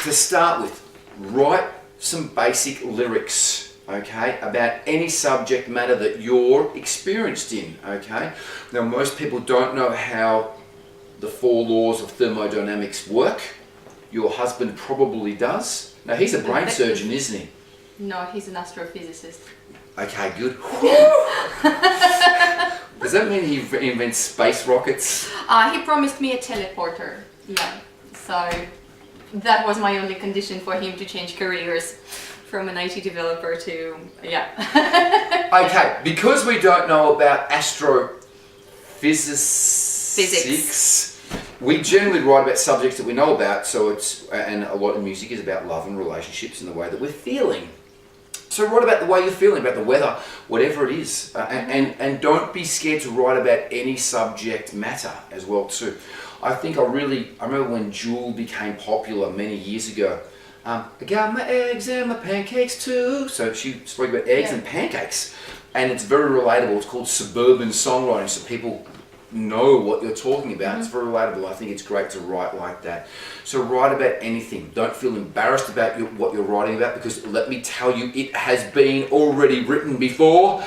to start with, write some basic lyrics, okay, about any subject matter that you're experienced in, okay? Now, most people don't know how the 4 laws of thermodynamics work. Your husband probably does. Now, he's a brain surgeon, isn't he? No, he's an astrophysicist. Okay, good. Does that mean he invents space rockets? He promised me a teleporter. Yeah, so that was my only condition for him to change careers from an IT developer to, yeah. Okay, because we don't know about astrophysics, we generally write about subjects that we know about, so it's, and a lot of music is about love and relationships and the way that we're feeling. So write about the way you're feeling, about the weather, whatever it is, and don't be scared to write about any subject matter as well too. I remember when Jewel became popular many years ago. I got my eggs and my pancakes too. So she spoke about eggs and pancakes, and it's very relatable. It's called suburban songwriting, so people know what you're talking about. It's very relatable. I think it's great to write like that. So write about anything. Don't feel embarrassed about what you're writing about, because let me tell you, it has been already written before.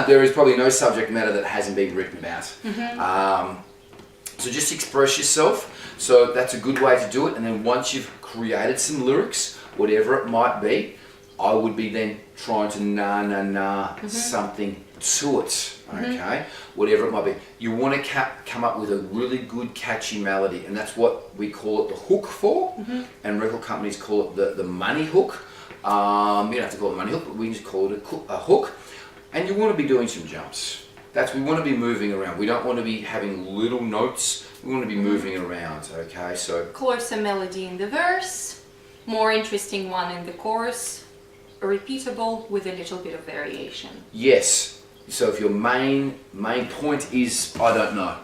There is probably no subject matter that hasn't been written about. So just express yourself. So that's a good way to do it. And then once you've created some lyrics, whatever it might be, I would be then trying to something to it, okay? Whatever it might be. You want to come up with a really good catchy melody, and that's what we call it the hook for, and record companies call it the money hook. You don't have to call it a money hook, but we just call it a hook. And you want to be doing some jumps. We want to be moving around. We don't want to be having little notes. We want to be moving around, okay? So closer melody in the verse, more interesting one in the chorus, repeatable with a little bit of variation. Yes. So if your main point is, I don't know,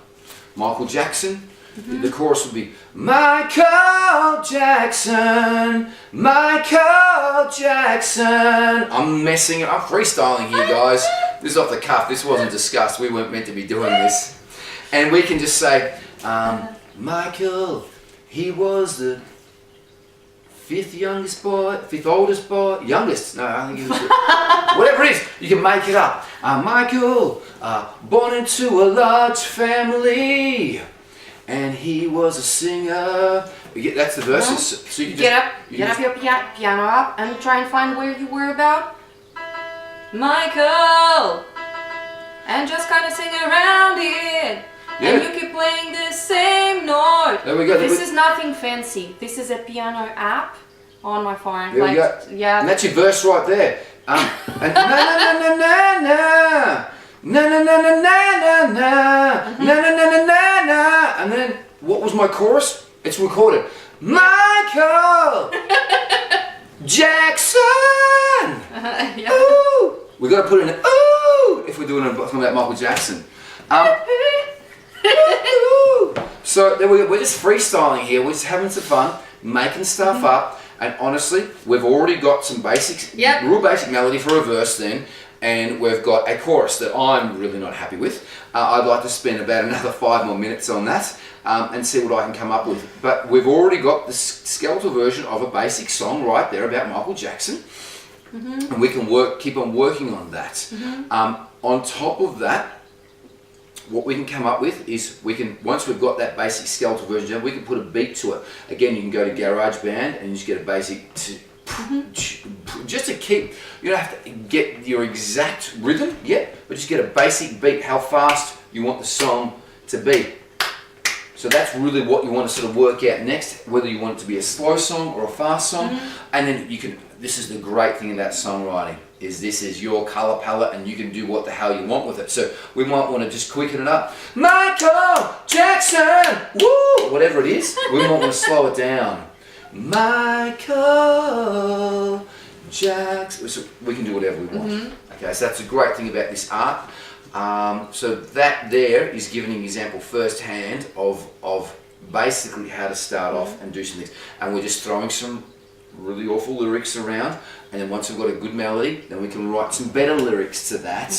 Michael Jackson, the chorus would be Michael Jackson, Michael Jackson. I'm freestyling here, guys. This is off the cuff. This wasn't discussed. We weren't meant to be doing this. And we can just say, Michael, he was the 5th oldest boy, youngest. No, I think he was, whatever it is, you can make it up. Michael, born into a large family, and he was a singer. That's the verses. So you get up your piano up and try and find where you were about. Michael, and just kind of sing around it. Yeah. And you keep playing the same note. There we go. This is nothing fancy. This is a piano app on my phone. There we go. Yeah. And that's your verse right there. And na na na na na na na na na na na na na na na na. And then what was my chorus? It's recorded. Michael Jackson. Yeah. Ooh. We got to put in an ooh if we're doing something about Michael Jackson. So there we go. We're just freestyling here. We're just having some fun, making stuff up. And honestly, we've already got some basics, real basic melody for a verse then, and we've got a chorus that I'm really not happy with. I'd like to spend about another 5 more minutes on that and see what I can come up with. But we've already got the skeletal version of a basic song right there about Michael Jackson, and we can keep on working on that. On top of that, what we can come up with is once we've got that basic skeletal version, we can put a beat to it. Again, you can go to GarageBand and you just get a basic, just to keep, you don't have to get your exact rhythm yet, but just get a basic beat, how fast you want the song to be. So that's really what you want to sort of work out next, whether you want it to be a slow song or a fast song. And then this is the great thing about songwriting, this is your colour palette and you can do what the hell you want with it. So we might want to just quicken it up. Michael Jackson, woo, whatever it is, we might want to slow it down. Michael Jackson, so we can do whatever we want. Okay, so that's a great thing about this art. So that there is giving an example firsthand of basically how to start off and do some things. And we're just throwing some really awful lyrics around, and then once we've got a good melody, then we can write some better lyrics to that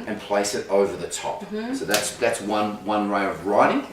and place it over the top. So that's one way of writing.